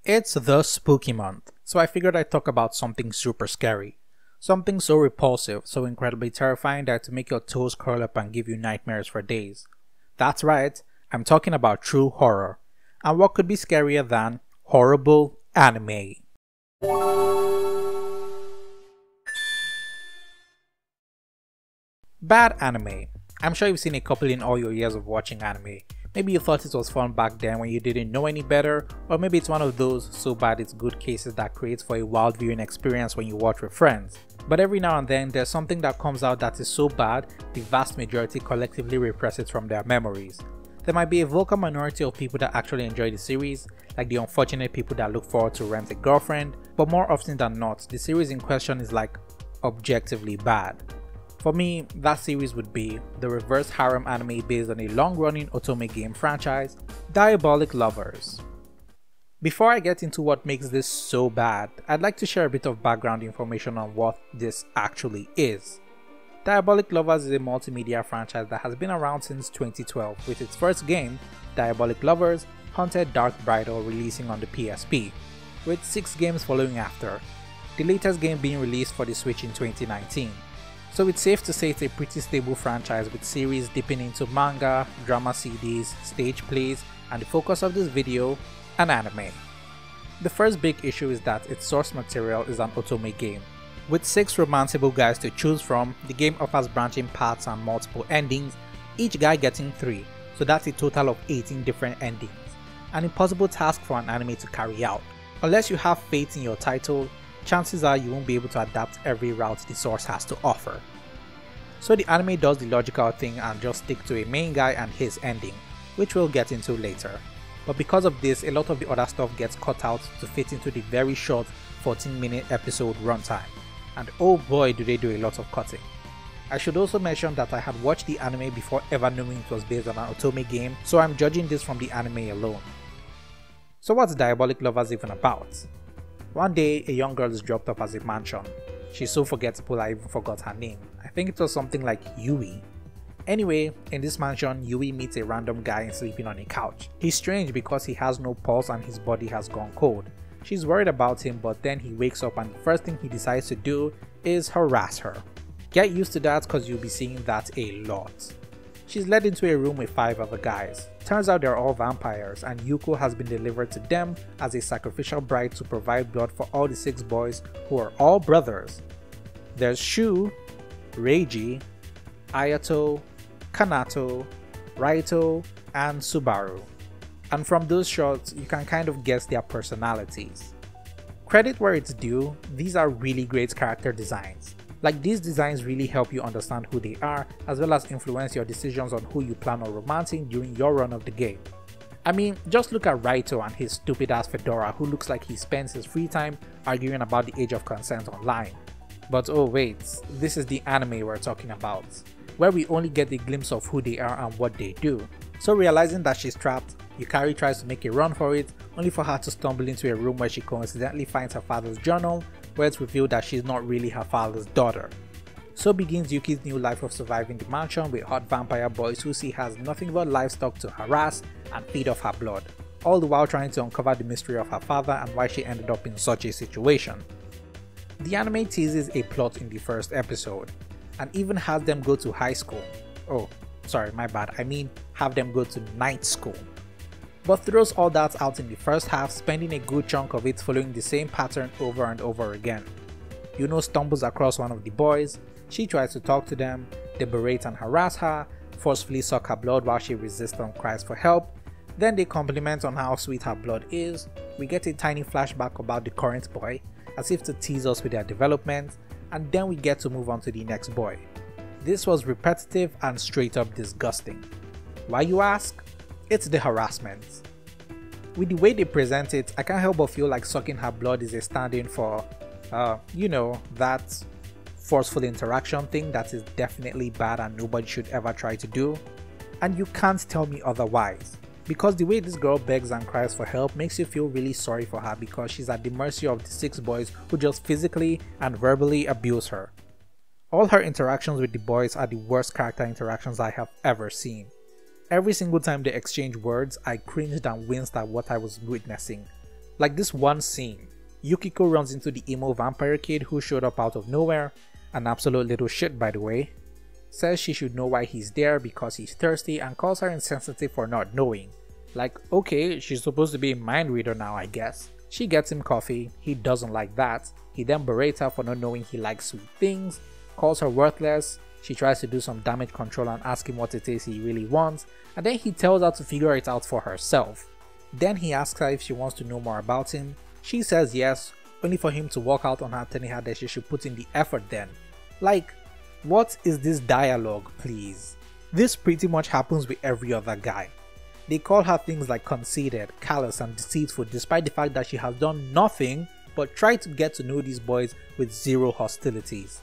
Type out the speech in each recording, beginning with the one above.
It's the spooky month, so I figured I'd talk about something super scary. Something so repulsive, so incredibly terrifying that to make your toes curl up and give you nightmares for days. That's right, I'm talking about true horror. And what could be scarier than horrible anime? Bad anime. I'm sure you've seen a couple in all your years of watching anime. Maybe you thought it was fun back then when you didn't know any better, or maybe it's one of those so bad it's good cases that creates for a wild viewing experience when you watch with friends. But every now and then there's something that comes out that is so bad, the vast majority collectively repress it from their memories. There might be a vocal minority of people that actually enjoy the series, like the unfortunate people that look forward to Rent a Girlfriend, but more often than not, the series in question is like objectively bad. For me, that series would be the reverse harem anime based on a long-running otome game franchise, Diabolic Lovers. Before I get into what makes this so bad, I'd like to share a bit of background information on what this actually is. Diabolic Lovers is a multimedia franchise that has been around since 2012, with its first game, Diabolic Lovers Haunted Dark Bridal, releasing on the PSP, with 6 games following after, the latest game being released for the Switch in 2019. So it's safe to say it's a pretty stable franchise with series dipping into manga, drama CDs, stage plays, and the focus of this video, an anime. The first big issue is that its source material is an otome game. With 6 romanceable guys to choose from, the game offers branching paths and multiple endings, each guy getting 3, so that's a total of 18 different endings. An impossible task for an anime to carry out. Unless you have faith in your title, chances are you won't be able to adapt every route the source has to offer. So the anime does the logical thing and just stick to a main guy and his ending, which we'll get into later. But because of this, a lot of the other stuff gets cut out to fit into the very short 14-minute episode runtime. And oh boy do they do a lot of cutting. I should also mention that I had watched the anime before ever knowing it was based on an otome game, so I'm judging this from the anime alone. So what's Diabolic Lovers even about? One day, a young girl is dropped off at a mansion. She's so forgettable I even forgot her name. I think it was something like Yui. Anyway, in this mansion, Yui meets a random guy sleeping on a couch. He's strange because he has no pulse and his body has gone cold. She's worried about him, but then he wakes up and the first thing he decides to do is harass her. Get used to that because you'll be seeing that a lot. She's led into a room with 5 other guys. Turns out they're all vampires and Yuko has been delivered to them as a sacrificial bride to provide blood for all the 6 boys who are all brothers. There's Shu, Reiji, Ayato, Kanato, Raito, and Subaru. And from those shots, you can kind of guess their personalities. Credit where it's due, these are really great character designs. Like, these designs really help you understand who they are, as well as influence your decisions on who you plan on romancing during your run of the game. I mean, just look at Raito and his stupid ass fedora who looks like he spends his free time arguing about the age of consent online. But oh wait, this is the anime we're talking about, where we only get a glimpse of who they are and what they do. So realizing that she's trapped, Yukari tries to make a run for it, only for her to stumble into a room where she coincidentally finds her father's journal, where it's revealed that she's not really her father's daughter. So begins Yuki's new life of surviving the mansion with hot vampire boys who she has nothing but livestock to harass and feed off her blood, all the while trying to uncover the mystery of her father and why she ended up in such a situation. The anime teases a plot in the first episode, and even has them go to high school. Oh, sorry, my bad, I mean have them go to night school. But throws all that out in the first half, spending a good chunk of it following the same pattern over and over again. Yuno stumbles across one of the boys, she tries to talk to them, they berate and harass her, forcefully suck her blood while she resists and cries for help, then they compliment on how sweet her blood is, we get a tiny flashback about the current boy, as if to tease us with their development, and then we get to move on to the next boy. This was repetitive and straight up disgusting. Why you ask? It's the harassment. With the way they present it, I can't help but feel like sucking her blood is a stand-in for, you know, that forceful interaction thing that is definitely bad and nobody should ever try to do. And you can't tell me otherwise. Because the way this girl begs and cries for help makes you feel really sorry for her because she's at the mercy of the 6 boys who just physically and verbally abuse her. All her interactions with the boys are the worst character interactions I have ever seen. Every single time they exchanged words, I cringed and winced at what I was witnessing. Like this one scene, Yukiko runs into the emo vampire kid who showed up out of nowhere, an absolute little shit by the way, says she should know why he's there because he's thirsty and calls her insensitive for not knowing. Like, okay, she's supposed to be a mind reader now I guess. She gets him coffee, he doesn't like that, he then berates her for not knowing he likes sweet things, calls her worthless, she tries to do some damage control and ask him what it is he really wants, and then he tells her to figure it out for herself. Then he asks her if she wants to know more about him, she says yes, only for him to walk out on her telling her that she should put in the effort then. Like, what is this dialogue please? This pretty much happens with every other guy. They call her things like conceited, callous and deceitful despite the fact that she has done nothing but try to get to know these boys with zero hostilities.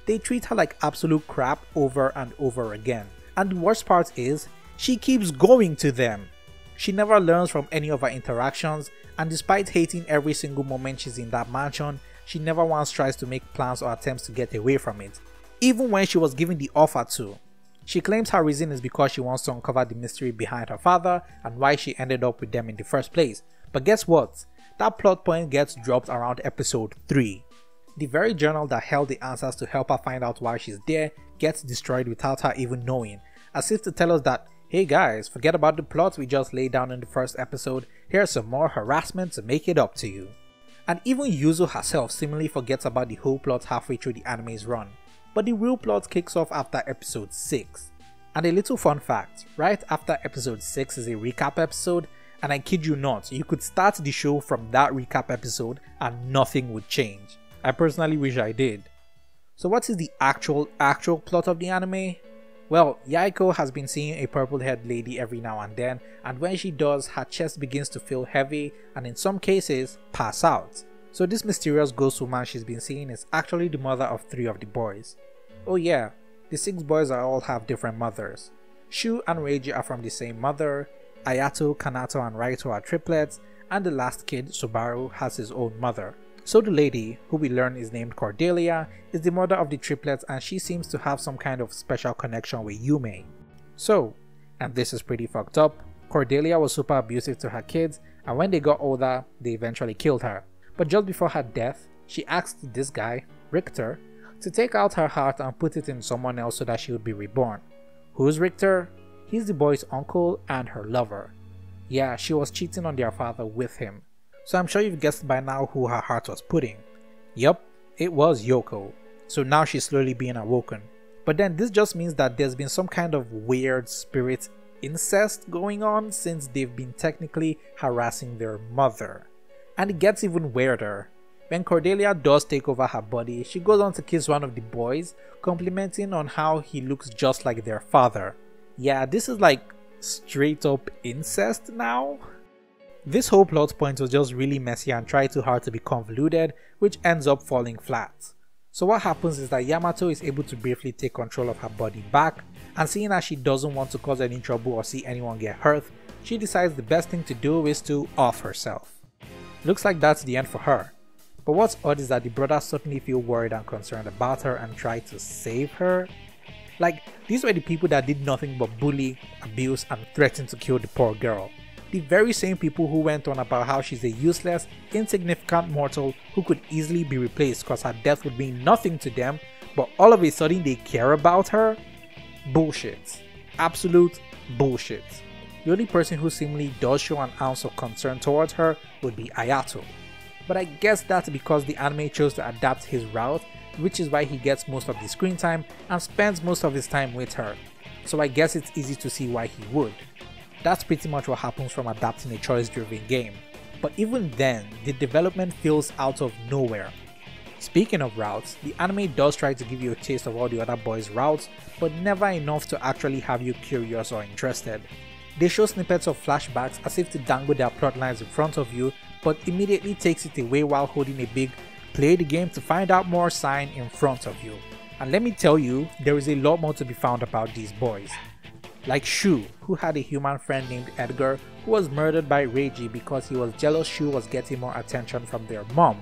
They treat her like absolute crap over and over again. And the worst part is, she keeps going to them. She never learns from any of her interactions, and despite hating every single moment she's in that mansion, she never once tries to make plans or attempts to get away from it, even when she was given the offer to. She claims her reason is because she wants to uncover the mystery behind her father and why she ended up with them in the first place. But guess what? That plot point gets dropped around episode 3. The very journal that held the answers to help her find out why she's there gets destroyed without her even knowing, as if to tell us that, hey guys, forget about the plot we just laid down in the first episode, here's some more harassment to make it up to you. And even Yuzu herself seemingly forgets about the whole plot halfway through the anime's run. But the real plot kicks off after episode 6. And a little fun fact, right after episode 6 is a recap episode, and I kid you not, you could start the show from that recap episode and nothing would change. I personally wish I did. So what is the actual plot of the anime? Well, Yaiko has been seeing a purple-haired lady every now and then, and when she does, her chest begins to feel heavy and in some cases, pass out. So this mysterious ghost woman she's been seeing is actually the mother of 3 of the boys. Oh yeah, the 6 boys all have different mothers. Shu and Reiji are from the same mother, Ayato, Kanato and Raito are triplets, and the last kid, Subaru, has his own mother. So the lady, who we learn is named Cordelia, is the mother of the triplets and she seems to have some kind of special connection with Yume. So, and this is pretty fucked up, Cordelia was super abusive to her kids and when they got older, they eventually killed her. But just before her death, she asked this guy, Richter, to take out her heart and put it in someone else so that she would be reborn. Who's Richter? He's the boy's uncle and her lover. Yeah, she was cheating on their father with him. So I'm sure you've guessed by now who her heart was put in. Yup, it was Yoko. So now she's slowly being awoken. But then this just means that there's been some kind of weird spirit incest going on since they've been technically harassing their mother. And it gets even weirder. When Cordelia does take over her body, she goes on to kiss one of the boys, complimenting on how he looks just like their father. Yeah, this is like straight up incest now. This whole plot point was just really messy and tried too hard to be convoluted, which ends up falling flat. So what happens is that Yamato is able to briefly take control of her body back, and seeing as she doesn't want to cause any trouble or see anyone get hurt, she decides the best thing to do is to off herself. Looks like that's the end for her. But what's odd is that the brothers certainly feel worried and concerned about her and try to save her. Like, these were the people that did nothing but bully, abuse and threaten to kill the poor girl. The very same people who went on about how she's a useless, insignificant mortal who could easily be replaced because her death would mean nothing to them, but all of a sudden they care about her? Bullshit. Absolute bullshit. The only person who seemingly does show an ounce of concern towards her would be Ayato. But I guess that's because the anime chose to adapt his route, which is why he gets most of the screen time and spends most of his time with her. So I guess it's easy to see why he would. That's pretty much what happens from adapting a choice-driven game. But even then, the development feels out of nowhere. Speaking of routes, the anime does try to give you a taste of all the other boys' routes, but never enough to actually have you curious or interested. They show snippets of flashbacks as if to dangle their plotlines in front of you, but immediately takes it away while holding a big "play the game to find out more" sign in front of you. And let me tell you, there is a lot more to be found about these boys. Like Shu, who had a human friend named Edgar who was murdered by Reiji because he was jealous Shu was getting more attention from their mom.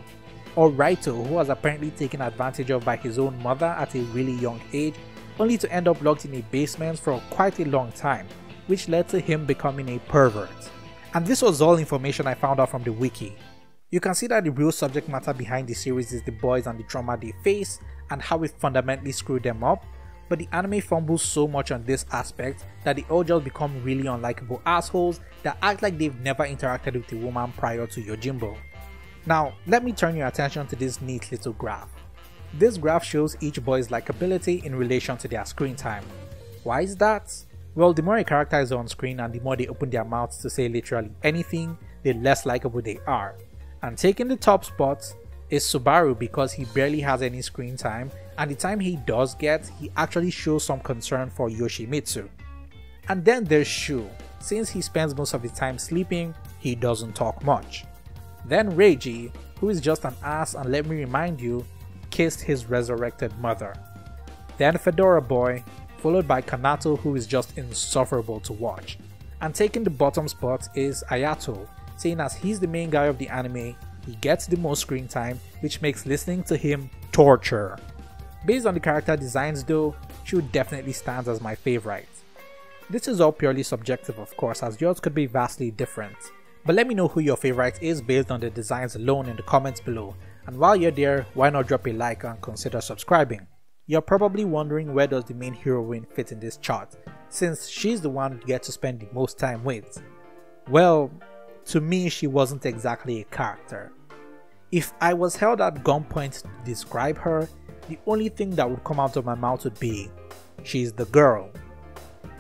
Or Raito, who was apparently taken advantage of by his own mother at a really young age, only to end up locked in a basement for quite a long time, which led to him becoming a pervert. And this was all information I found out from the wiki. You can see that the real subject matter behind the series is the boys and the trauma they face and how it fundamentally screwed them up, but the anime fumbles so much on this aspect that they all just become really unlikable assholes that act like they've never interacted with a woman prior to Yojimbo. Now, let me turn your attention to this neat little graph. This graph shows each boy's likability in relation to their screen time. Why is that? Well, the more a character is on screen and the more they open their mouths to say literally anything, the less likable they are. And taking the top spot is Subaru because he barely has any screen time, and the time he does get, he actually shows some concern for Yoshimitsu. And then there's Shu. Since he spends most of his time sleeping, he doesn't talk much. Then Reiji, who is just an ass and let me remind you, kissed his resurrected mother. Then Fedora Boy, followed by Kanato, who is just insufferable to watch. And taking the bottom spot is Ayato, saying as he's the main guy of the anime, he gets the most screen time, which makes listening to him torture. Based on the character designs though, Shu definitely stands as my favorite. This is all purely subjective of course, as yours could be vastly different. But let me know who your favorite is based on the designs alone in the comments below, and while you're there, why not drop a like and consider subscribing. You're probably wondering where does the main heroine fit in this chart, since she's the one you get to spend the most time with. Well, to me she wasn't exactly a character. If I was held at gunpoint to describe her, the only thing that would come out of my mouth would be, she's the girl.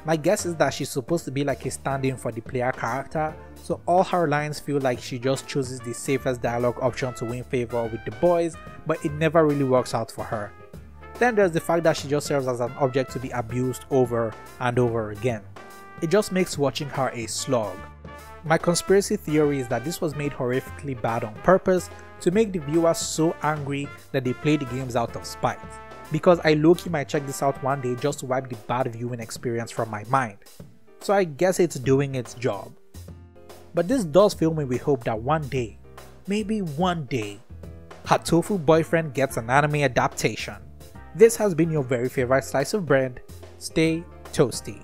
My guess is that she's supposed to be like a stand-in for the player character, so all her lines feel like she just chooses the safest dialogue option to win favor with the boys, but it never really works out for her. Then there's the fact that she just serves as an object to be abused over and over again. It just makes watching her a slog. My conspiracy theory is that this was made horrifically bad on purpose to make the viewers so angry that they play the games out of spite. Because I low-key might check this out one day just to wipe the bad viewing experience from my mind. So I guess it's doing its job. But this does fill me with hope that one day, maybe one day, Hatofu Boyfriend gets an anime adaptation. This has been your very favorite slice of bread. Stay toasty.